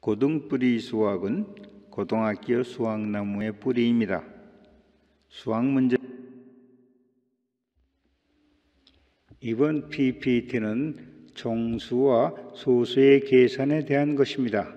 고등뿌리 수확은 고등학교 수확나무의 뿌리입니다. 수확 문제. 이번 PPT는 정수와 소수의 계산에 대한 것입니다.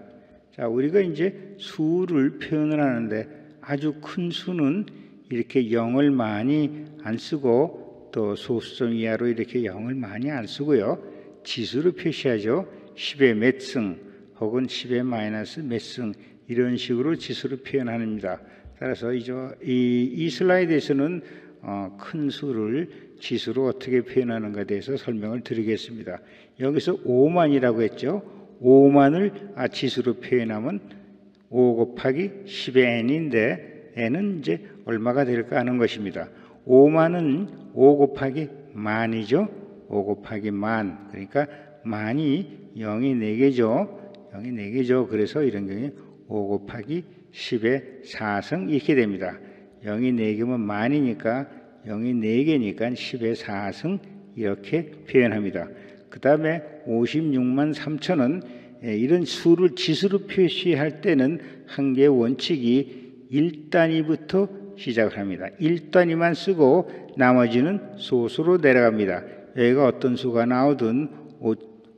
자, 우리가 이제 수를 표현을 하는데 아주 큰 수는 이렇게 0을 많이 안 쓰고 또 소수점 이하로 이렇게 0을 많이 안 쓰고요. 지수로 표시하죠. 10의 몇 승 혹은 10의 마이너스 몇 승 이런 식으로 지수로 표현합니다. 따라서 이 슬라이드에서는 큰 수를 지수로 어떻게 표현하는가에 대해서 설명을 드리겠습니다. 여기서 5만이라고 했죠. 5만을 지수로 표현하면 5 곱하기 10의 n인데 n은 이제 얼마가 될까 하는 것입니다. 5만은 5 곱하기 만이죠. 5 곱하기 만. 그러니까 만이 0이 4개죠. 0이 4개죠. 그래서 이런 경우에 5 곱하기 10의 4승 이렇게 됩니다. 0이 4개면 만이니까 0이 4개니까 10의 4승 이렇게 표현합니다. 그 다음에 56만 3천은 이런 수를 지수로 표시할 때는 한 개의 원칙이 1단위부터 시작을 합니다. 1단위만 쓰고 나머지는 소수로 내려갑니다. 여기가 어떤 수가 나오든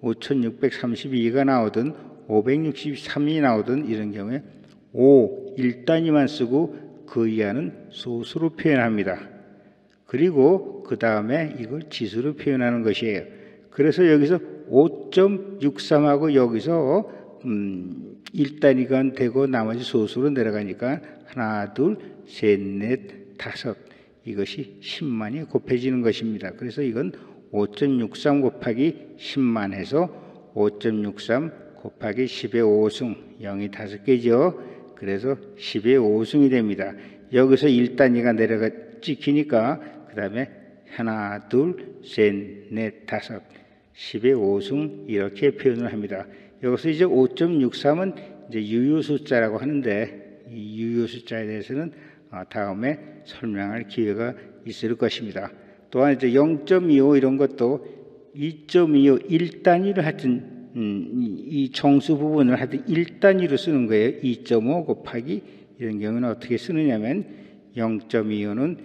5632가 나오든 563이 나오든 이런 경우에 1단위만 쓰고 그 이하는 소수로 표현합니다. 그리고 그 다음에 이걸 지수로 표현하는 것이에요. 그래서 여기서 5.63하고 여기서 1단위가 되고 나머지 소수로 내려가니까 하나, 둘, 셋, 넷, 다섯 이것이 10만이 곱해지는 것입니다. 그래서 이건 5.63 곱하기 10만 해서 5.63 곱하기 10의 5승 0이 5개죠. 그래서 10의 5승이 됩니다. 여기서 1단위가 내려가 찍히니까 그 다음에 하나, 둘, 셋, 넷, 다섯 10의 5승 이렇게 표현을 합니다. 여기서 이제 5.63은 이제 유효숫자라고 하는데 이 유효숫자에 대해서는 다음에 설명할 기회가 있을 것입니다. 또한 이제 0.25 이런 것도 2.25 1단위를 하여튼 이 정수 부분을 하여튼 1단위로 쓰는 거예요. 2.5 곱하기 이런 경우는 어떻게 쓰느냐면 0.25는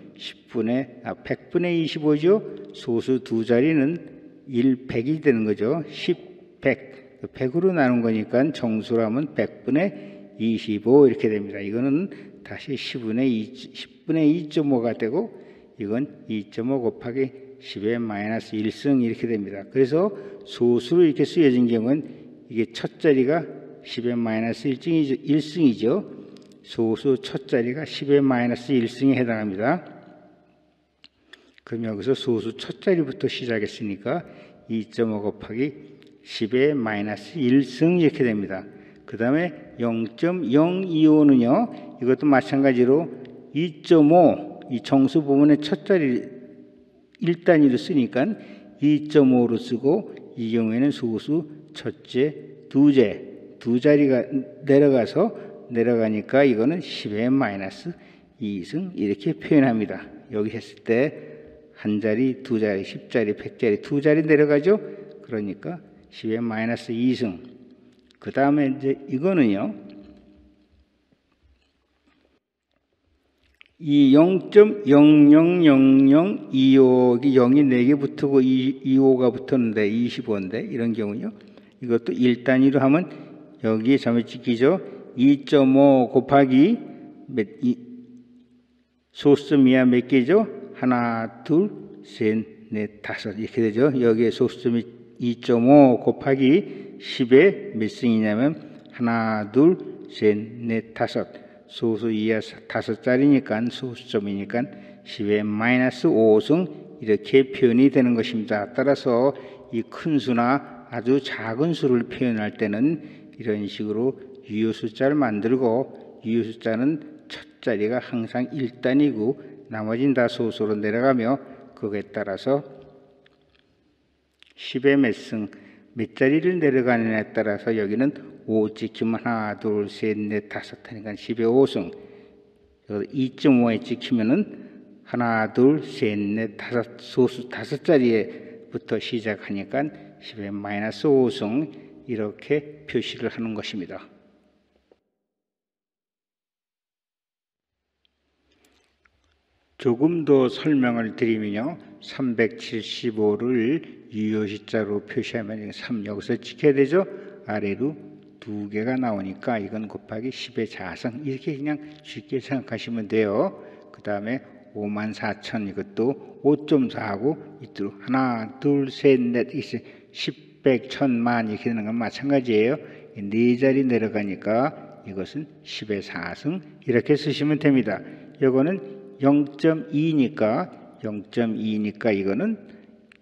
100분의 25죠. 소수 두 자리는 1, 100이 되는 거죠. 10, 100. 100으로 나눈 거니까 정수라면 100분의 25 이렇게 됩니다. 이거는 다시 10분의 2.5가 되고 이건 2.5 곱하기 10의 마이너스 1승 이렇게 됩니다. 그래서 소수로 이렇게 쓰여진 경우는 이게 첫 자리가 10의 마이너스 1승이죠. 소수 첫 자리가 10의 마이너스 1승에 해당합니다. 그럼 여기서 소수 첫 자리부터 시작했으니까 2.5 곱하기 10의 마이너스 1승 이렇게 됩니다. 그 다음에 0.025는요. 이것도 마찬가지로 2.5 이 정수 부분의 첫 자리 1단위로 쓰니까 2.5로 쓰고 이 경우에는 소수 첫째, 두째 두 자리가 내려가니까 이거는 10의 마이너스 2승 이렇게 표현합니다. 여기 했을 때 한 자리, 두 자리, 10자리, 100자리 두 자리 내려가죠. 그러니까 10의 마이너스 2승. 그 다음에 이제 이거는요. 이 0.000025이 0이 4개 붙고 25가 붙었는데 25인데 이런 경우요. 이것도 1단위로 하면 여기에 점이 찍히죠. 2.5 곱하기 소수점 이하 몇 개죠? 하나, 둘, 셋, 넷, 다섯 이렇게 되죠. 여기에 소수점이 2.5 곱하기 10의 몇 승이냐면 하나, 둘, 셋, 넷, 다섯 소수 이하 5자리니까 소수점이니까 10의 마이너스 5승 이렇게 표현이 되는 것입니다. 따라서 이 큰 수나 아주 작은 수를 표현할 때는 이런 식으로 유효숫자를 만들고 유효숫자는 첫 자리가 항상 1단위고 나머지는 다 소수로 내려가며 그거에 따라서 10의 몇 승, 몇 자리를 내려가느냐에 따라서 여기는 5 찍히면 하나, 둘, 셋, 넷, 다섯 하니까 10의 5승. 2.5에 찍히면은 하나, 둘, 셋, 넷, 다섯 소수 5자리에부터 시작하니까 10의 마이너스 5승 이렇게 표시를 하는 것입니다. 조금 더 설명을 드리면요. 375를 유효시자로 표시하면 3 여기서 찍혀야 되죠. 아래로 2개가 나오니까 이건 곱하기 10의 자성 이렇게 그냥 쉽게 생각하시면 돼요. 그 다음에 54,000 이것도 5.4하고 이쪽으로 하나 둘 셋 넷 10, 100, 1000만 이렇게 되는 건 마찬가지예요. 4자리 내려가니까 이것은 10의 4승 이렇게 쓰시면 됩니다. 이거는 0.2니까 이거는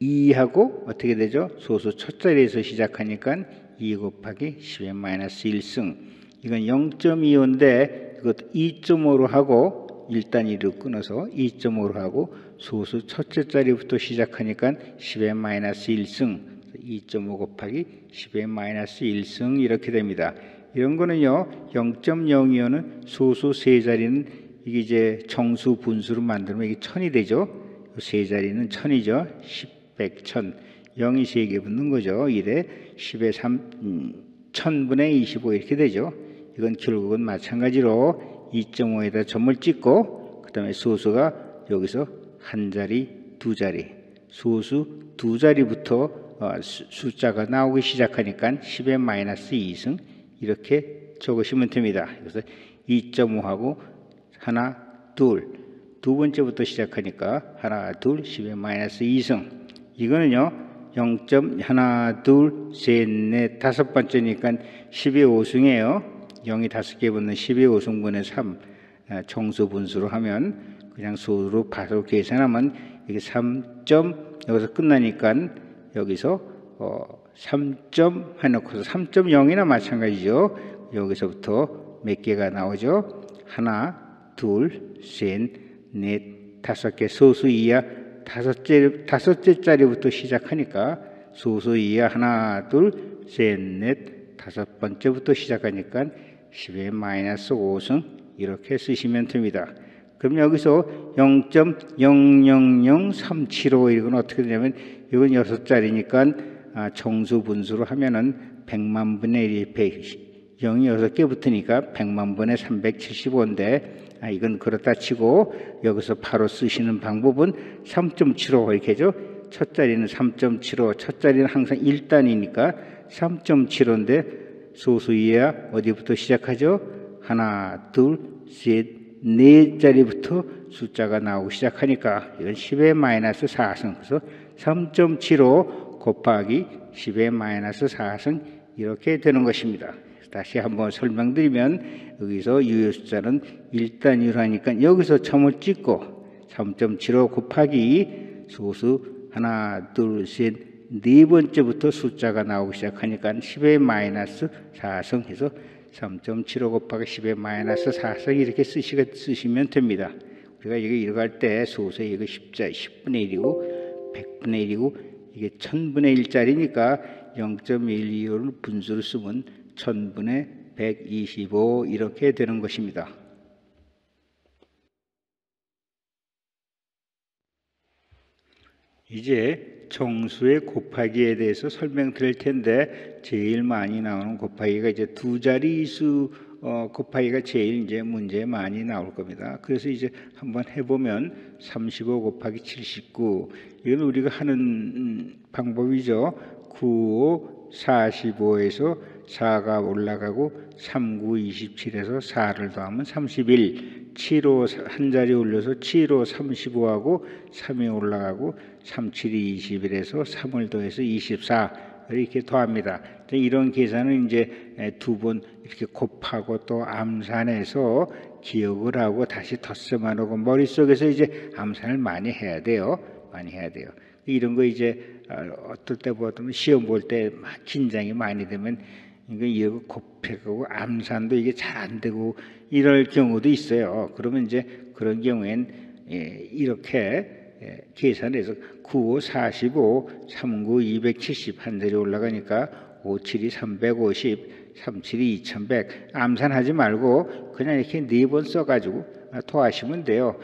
2하고 어떻게 되죠? 소수 첫 자리에서 시작하니까 2 곱하기 10의 마이너스 1승 이건 0.25인데 이것도 2.5로 하고 일단 2로 끊어서 2.5로 하고 소수 첫째 자리부터 시작하니까 10의 마이너스 1승 2.5 곱하기 10의 마이너스 1승 이렇게 됩니다. 이런 거는요 0.025는 소수 세 자리는 이게 이제 정수 분수로 만들면 이게 1000이 되죠. 세 자리는 1000이죠. 10, 100, 1000 0이 3개 붙는 거죠. 이래 10의 3 1000분의 25 이렇게 되죠. 이건 결국은 마찬가지로 2.5에다 점을 찍고 그 다음에 소수가 여기서 한 자리, 두 자리 소수 두 자리부터 숫자가 나오기 시작하니까 10의 마이너스 2승 이렇게 적으시면 됩니다. 그래서 2.5하고 하나, 두 번째부터 시작하니까 하나, 둘, 10의 마이너스 2승 이거는요 0. 하나, 둘, 셋, 넷, 다섯 번째니까 10의 5승이에요. 0이 5개 붙는 10의 5승분의 3 정수 분수로 하면 그냥 수로 바로 계산하면 이게 3. 여기서 끝나니까 여기서 3점 해놓고서 3.0이나 마찬가지죠. 여기서부터 몇 개가 나오죠? 하나, 둘, 셋, 넷, 5개 소수 이하 다섯째 자리부터 시작하니까 소수 이하 하나, 둘, 셋, 넷, 다섯 번째부터 시작하니까 10의 마이너스 5승 이렇게 쓰시면 됩니다. 그럼 여기서 0.000375 이건 어떻게 되냐면 이건 6자리니까 정수 분수로 하면은 100만 분의 1, 0이 6개 붙으니까 100만 분의 375인데 이건 그렇다 치고 여기서 바로 쓰시는 방법은 3.75 이렇게 하죠. 첫 자리는 3.75 첫 자리는 항상 1단이니까 3.75인데 소수 이하 어디부터 시작하죠? 하나, 둘, 셋, 네 자리부터 숫자가 나오기 시작하니까 이건 10의 마이너스 4승 그래서 3.75 곱하기 10의 마이너스 4승 이렇게 되는 것입니다. 다시 한번 설명드리면 여기서 유효 숫자는 1단위로 하니까 여기서 점을 찍고 3.75 곱하기 소수 하나, 둘, 셋, 네 번째부터 숫자가 나오기 시작하니까 10의 마이너스 4승 해서 3.75 곱하기 10의 마이너스 4승 이렇게 쓰시면 됩니다. 우리가 이거 읽을 때 소수에 이거 10분의 1이고 100분의 1이고 이게 1000분의 1짜리니까 0.125를 분수로 쓰면 1000분의 125 이렇게 되는 것입니다. 이제 정수의 곱하기에 대해서 설명드릴 텐데 제일 많이 나오는 곱하기가 이제 두 자리수 곱하기가 제일 이제 문제에 많이 나올 겁니다. 그래서 이제 한번 해보면 35 곱하기 79 이건 우리가 하는 방법이죠. 9, 5, 45에서 4가 올라가고 3, 9, 27에서 4를 더하면 31 7, 5 한 자리 올려서 7, 5, 35하고 3이 올라가고 3, 7이 21에서 3을 더해서 24 이렇게 더합니다. 이런 계산은 이제 두 번 이렇게 곱하고 또 암산해서 기억을 하고 다시 덧셈만 하고 머릿속에서 이제 암산을 많이 해야 돼요. 이런 거 이제 어떨 때 보면 시험 볼 때 긴장이 많이 되면 이거 곱하고 암산도 이게 잘 안 되고 이럴 경우도 있어요. 그러면 이제 그런 경우엔 이렇게 계산해서 9, 5, 45, 3, 9, 270 한 자리 올라가니까 5, 7이 350, 3, 7이 2100 암산하지 말고 그냥 이렇게 4번 써가지고 더하시면 돼요.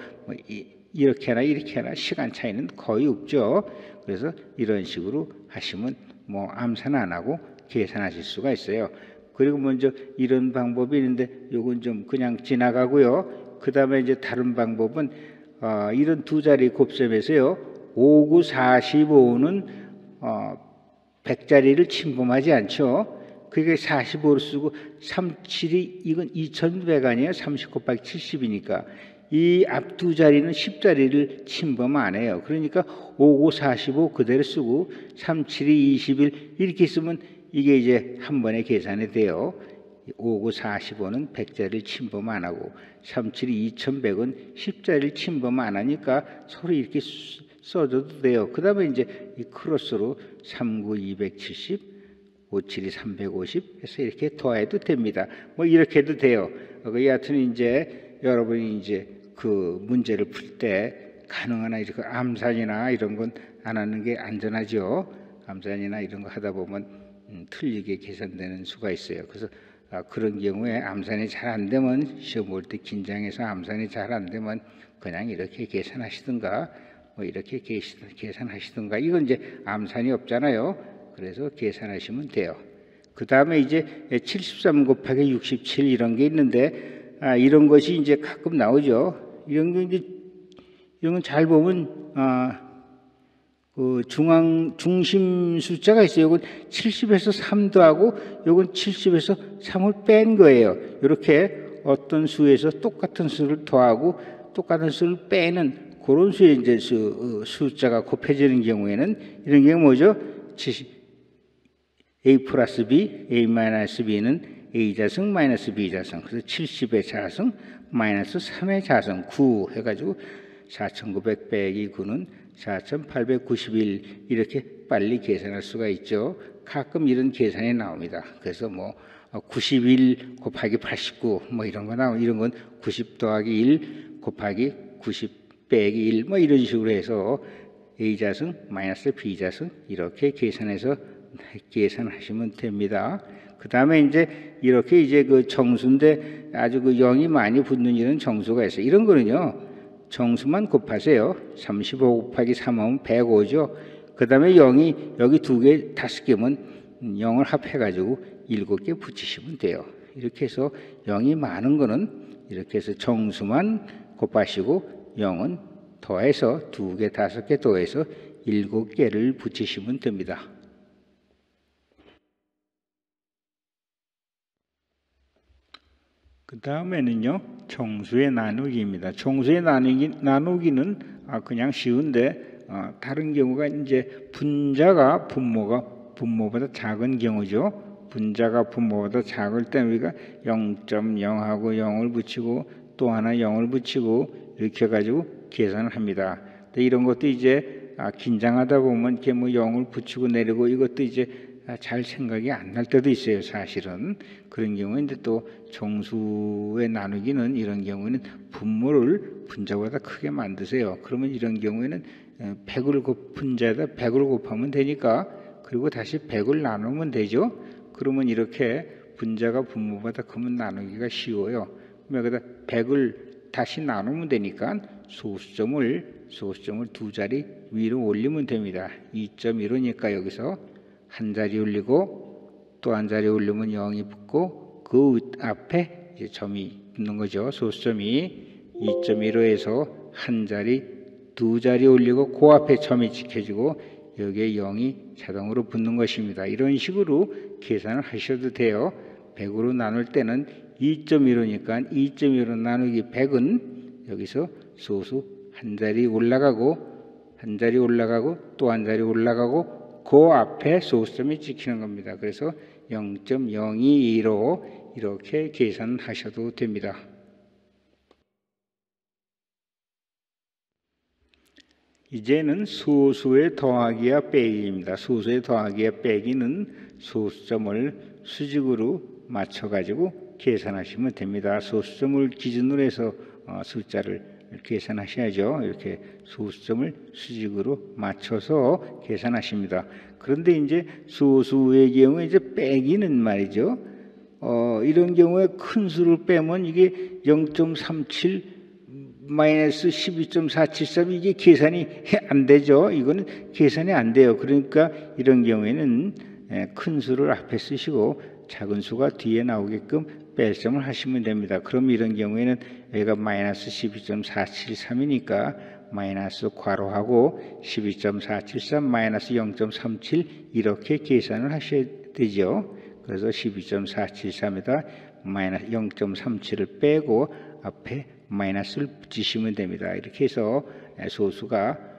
이렇게 하나 시간 차이는 거의 없죠. 그래서 이런 식으로 하시면 암산 안 하고 계산하실 수가 있어요. 그리고 먼저 이런 방법이 있는데 요건 좀 그냥 지나가고요. 그 다음에 이제 다른 방법은 이런 두 자리 곱셈에서요 5, 9, 45는 100자리를 침범하지 않죠. 그게 45를 쓰고 3, 7이 이건 2100 아니에요. 30 곱하기 70이니까 이 앞 두 자리는 10자리를 침범 안 해요. 그러니까 5, 9, 45 그대로 쓰고 3, 7이 21 이렇게 쓰면 이게 이제 한 번에 계산이 돼요. 5, 9, 45는 100자리를 침범 안 하고 3, 7이 2100은 10자리를 침범 안 하니까 서로 이렇게 써줘도 돼요. 그 다음에 이제 이 크로스로 3, 9, 270 5, 7이 350 해서 이렇게 더해도 됩니다. 뭐 이렇게 해도 돼요. 여하튼 이제 여러분이 이제 그 문제를 풀 때 가능한 한 이렇게 암산이나 이런 건 안 하는 게 안전하죠. 암산이나 이런 거 하다 보면 틀리게 계산되는 수가 있어요. 그래서 그런 경우에 암산이 잘 안 되면 시험 볼 때 긴장해서 암산이 잘 안 되면 그냥 이렇게 계산하시든가 뭐 이렇게 계산하시든가 이건 이제 암산이 없잖아요. 그래서 계산하시면 돼요. 그 다음에 이제 73 곱하기 67 이런 게 있는데 이런 것이 이제 가끔 나오죠. 이런 게 이제 이런 건 잘 보면 그 중심 숫자가 있어요. 이건 70에서 3 더하고 이건 70에서 3을 뺀 거예요. 이렇게 어떤 수에서 똑같은 수를 더하고 똑같은 수를 빼는 그런 수에 이제 숫자가 곱해지는 경우에는 이런 게 뭐죠? A 플러스 B, A 마이너스 B는 A자승 마이너스 B자승. 그래서 70의 자승 마이너스 3의 자승 9 해가지고 4900 빼기 9는 4891 이렇게 빨리 계산할 수가 있죠. 가끔 이런 계산이 나옵니다. 그래서 뭐 91 곱하기 89 뭐 이런 거 나오고 이런 건 90 더하기 1 곱하기 90 빼기 1 뭐 이런 식으로 해서 A자승 마이너스 B자승 이렇게 계산하시면 됩니다. 그 다음에 이제 이렇게 이제 그 정수인데 아주 그 0이 많이 붙는 이런 정수가 있어요. 이런 거는요, 정수만 곱하세요. 35 곱하기 3하면 105죠. 그 다음에 0이 여기 2개, 5개면 0을 합해가지고 7개 붙이시면 돼요. 이렇게 해서 0이 많은 거는 이렇게 해서 정수만 곱하시고 0은 더해서 2개, 5개 더해서 7개를 붙이시면 됩니다. 그 다음에는요, 정수의 나누기입니다. 정수의 나누기는 그냥 쉬운데 다른 경우가 이제 분자가 분모보다 작은 경우죠. 분자가 분모보다 작을 때 우리가 0.0하고 0을 붙이고 또 하나 0을 붙이고 이렇게 해가지고 계산을 합니다. 근데 이런 것도 이제 긴장하다 보면 이렇게 뭐 0을 붙이고 내리고 이것도 이제 잘 생각이 안 날 때도 있어요. 사실은 그런 경우에 이제 또 정수의 나누기는 이런 경우에는 분모를 분자보다 크게 만드세요. 그러면 이런 경우에는 100을 분자에다 100을 곱하면 되니까 그리고 다시 100을 나누면 되죠. 그러면 이렇게 분자가 분모보다 크면 나누기가 쉬워요. 여기다 100을 다시 나누면 되니까 소수점을 두 자리 위로 올리면 됩니다. 2.15니까 여기서 한 자리 올리고 또 한 자리 올리면 0이 붙고 그 앞에 이제 점이 붙는 거죠. 소수점이 2.15에서 한 자리, 두 자리 올리고 그 앞에 점이 지켜지고 여기에 0이 자동으로 붙는 것입니다. 이런 식으로 계산을 하셔도 돼요. 100으로 나눌 때는 2.15니까 2.15 나누기 100은 여기서 소수 한 자리 올라가고 또 한 자리 올라가고 그 앞에 소수점이 찍히는 겁니다. 그래서 0.022로 이렇게 계산하셔도 됩니다. 이제는 소수의 더하기와 빼기입니다. 소수의 더하기와 빼기는 소수점을 수직으로 맞춰가지고 계산하시면 됩니다. 소수점을 기준으로 해서 숫자를 계산하셔야죠. 이렇게 소수점을 수직으로 맞춰서 계산하십니다. 그런데 이제 소수의 경우에 이제 빼기는 말이죠. 이런 경우에 큰 수를 빼면 이게 0.37 마이너스 12.473 이게 계산이 안 되죠. 이거는 계산이 안 돼요. 그러니까 이런 경우에는 큰 수를 앞에 쓰시고 작은 수가 뒤에 나오게끔 뺄셈을 하시면 됩니다. 그럼 이런 경우에는 여기가 마이너스 12.473이니까 마이너스 괄호하고 12.473 마이너스 0.37 이렇게 계산을 하셔야 되죠. 그래서 12.473에다 마이너스 0.37을 빼고 앞에 마이너스를 붙이시면 됩니다. 이렇게 해서 소수가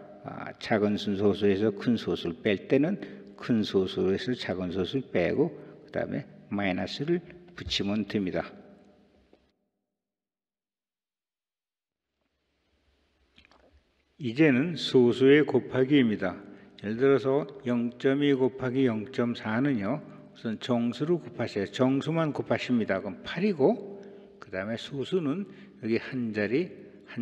작은 소수에서 큰 소수를 뺄 때는 큰 소수에서 작은 소수를 빼고 그 다음에 마이너스를 붙이면 됩니다. 이제는 소수의 곱하기입니다. 예를 들어서 0.2 곱하기 0.4는요. 우선 정수를 곱하세요. 정수만 곱하십니다. 그럼 8이고 그 다음에 소수는 여기 한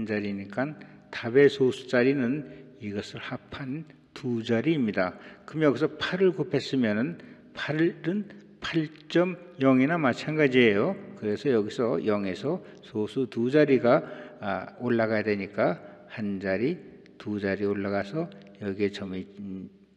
자리니까 답의 소수 자리는 이것을 합한 두 자리입니다. 그럼 여기서 8을 곱했으면 8은 8.0이나 마찬가지예요. 그래서 여기서 0에서 소수 두 자리가 올라가야 되니까 한 자리, 두 자리 올라가서 여기에 점이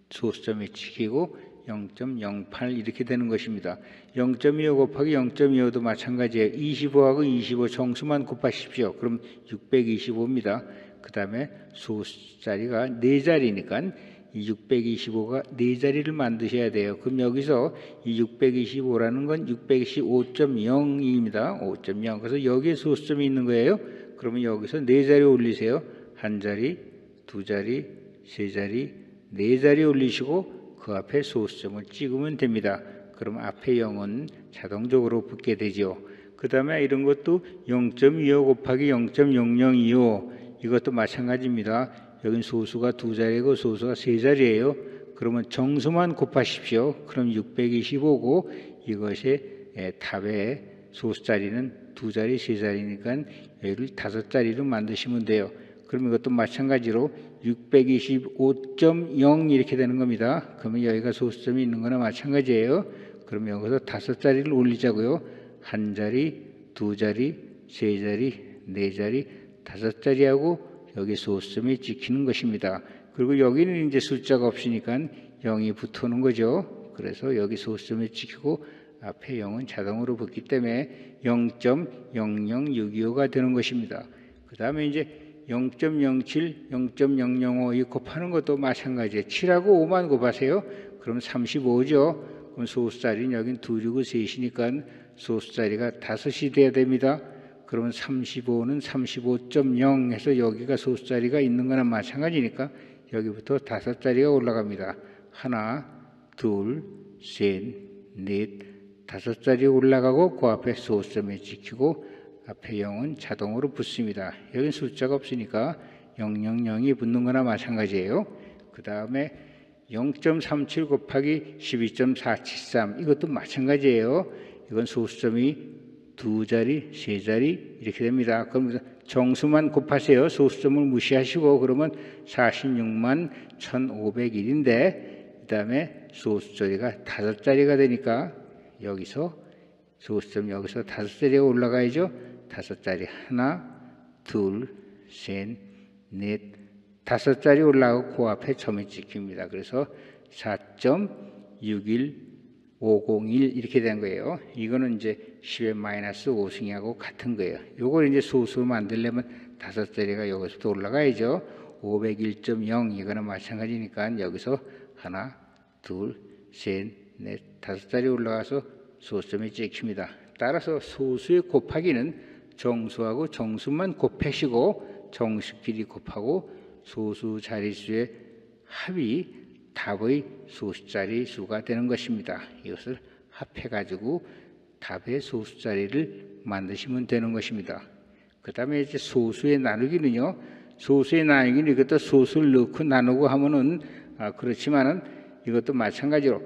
소수점이 찍히고 0.08 이렇게 되는 것입니다. 0.25 곱하기 0.25도 마찬가지예요. 25하고 25 정수만 곱하십시오. 그럼 625입니다. 그 다음에 소수 자리가 4자리니까 이 625가 4자리를 만드셔야 돼요. 그럼 여기서 이 625라는 건 625.0입니다. 5.0. 그래서 여기에 소수점이 있는 거예요. 그러면 여기서 4자리 올리세요. 한 자리, 두 자리, 세 자리, 4자리 올리시고 그 앞에 소수점을 찍으면 됩니다. 그럼 앞에 0은 자동적으로 붙게 되죠. 그 다음에 이런 것도 0.25 곱하기 0.0025 이것도 마찬가지입니다. 여긴 소수가 두 자리고 소수가 세 자리예요. 그러면 정수만 곱하십시오. 그럼 625고 이것이 답의 소수 자리는 두 자리, 세 자리니까 여기를 5자리로 만드시면 돼요. 그럼 이것도 마찬가지로 625.0 이렇게 되는 겁니다. 그러면 여기가 소수점이 있는 거나 마찬가지예요. 그러면 여기서 5자리를 올리자고요. 한 자리, 두 자리, 세 자리, 4자리, 5자리하고 여기 소수점이 찍히는 것입니다. 그리고 여기는 이제 숫자가 없으니까 0이 붙어오는 거죠. 그래서 여기 소수점이 찍히고 앞에 0은 자동으로 붙기 때문에 0.00625가 되는 것입니다. 그 다음에 이제 0.07, 0.005 이 곱하는 것도 마찬가지예요. 7하고 5만 곱하세요. 그럼 35죠. 그럼 소수 자리는 여긴 2이고 3이니까 소수 자리가 5이 돼야 됩니다. 그러면 35는 35.0 해서 여기가 소수 자리가 있는 거나 마찬가지니까 여기부터 5자리가 올라갑니다. 하나, 둘, 셋, 넷, 5자리 올라가고 그 앞에 소수점에 찍히고 앞에 0은 자동으로 붙습니다. 여기는 숫자가 없으니까 000이 붙는 거나 마찬가지예요. 그 다음에 0.37 곱하기 12.473 이것도 마찬가지예요. 이건 소수점이 두 자리, 세 자리 이렇게 됩니다. 그럼 정수만 곱하세요. 소수점을 무시하시고 그러면 46만 1501인데 그 다음에 소수 자리가 5자리가 되니까 여기서 소수점 여기서 5자리가 올라가야죠. 5자리 하나, 둘, 셋, 넷, 5자리 올라가고 그 앞에 점이 찍힙니다. 그래서 4.61501 이렇게 된 거예요. 이거는 이제 10의 마이너스 5승하고 같은 거예요. 이걸 이제 소수로 만들려면 5자리가 여기서부터 올라가야죠. 501.0 이거는 마찬가지니까 여기서 하나, 둘, 셋, 넷, 5자리 올라가서 소수점이 찍힙니다. 따라서 소수의 곱하기는 정수하고 정수만 곱하시고 정수끼리 곱하고 소수 자릿수의 합이 답의 소수 자릿수가 되는 것입니다. 이것을 합해가지고 답의 소수 자리를 만드시면 되는 것입니다. 그 다음에 이제 소수의 나누기는요. 소수의 나누기는 이것도 소수를 넣고 나누고 하면은 그렇지만은 이것도 마찬가지로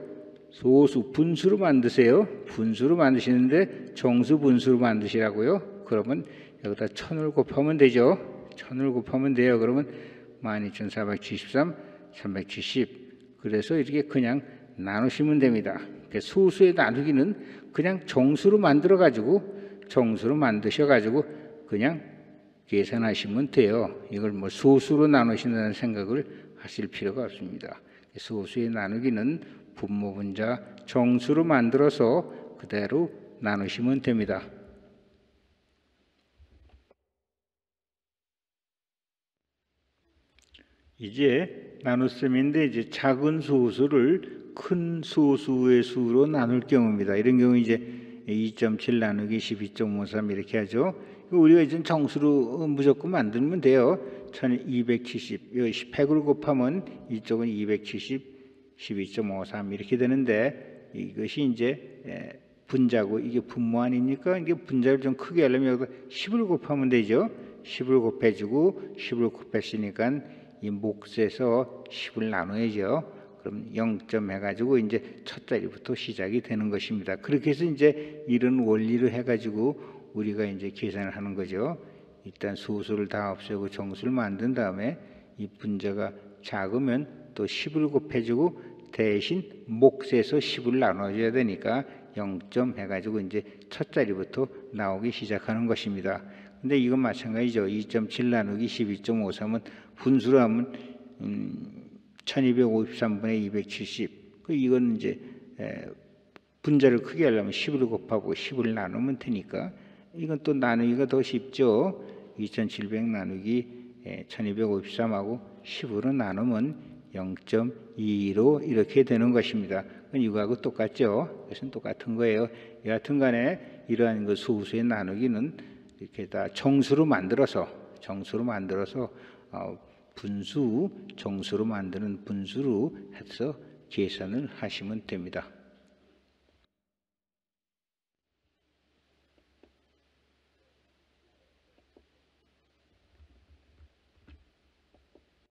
소수 분수로 만드세요. 분수로 만드시는데 정수 분수로 만드시라고요. 그러면 여기다 1000을 곱하면 되죠. 1000을 곱하면 돼요. 그러면 12473, 370 그래서 이렇게 그냥 나누시면 됩니다. 소수의 나누기는 그냥 정수로 만들어 가지고 정수로 만드셔 가지고 그냥 계산하시면 돼요. 이걸 뭐 소수로 나누신다는 생각을 하실 필요가 없습니다. 소수의 나누기는 분모 분자 정수로 만들어서 그대로 나누시면 됩니다. 이제 나눗셈인데 이제 작은 소수를 큰 소수의 수로 나눌 경우입니다. 이런 경우 이제 2.7 나누기 12.53 이렇게 하죠. 우리가 이제 정수로 무조건 만들면 돼요. 1270, 100을 곱하면 이쪽은 270, 12.53 이렇게 되는데 이것이 이제 분자고 이게 분모 아닙니까? 이게 분자를 좀 크게 하려면 여기다 10을 곱하면 되죠. 10을 곱해주고 10을 곱했으니까 이 몫에서 10을 나눠야죠. 그럼 0점 해가지고 이제 첫 자리부터 시작이 되는 것입니다. 그렇게 해서 이제 이런 원리를 해가지고 우리가 이제 계산을 하는 거죠. 일단 소수를 다 없애고 정수를 만든 다음에 이 분자가 작으면 또 10을 곱해주고 대신 몫에서 10을 나눠줘야 되니까 0점 해가지고 이제 첫 자리부터 나오기 시작하는 것입니다. 근데 이건 마찬가지죠. 2.7 나누기 12.53은 분수로 하면 1253분의 270. 이건 이제 분자를 크게 하려면 10을 곱하고 10을 나누면 되니까 이건 또 나누기가 더 쉽죠. 2700 나누기 1253하고 10으로 나누면 0.22로 이렇게 되는 것입니다. 이거하고 똑같죠. 그것은 똑같은 거예요. 여하튼 간에 이러한 그 소수의 나누기는 이렇게 다 정수로 만들어서 분수 정수로 만드는 분수로 해서 계산을 하시면 됩니다.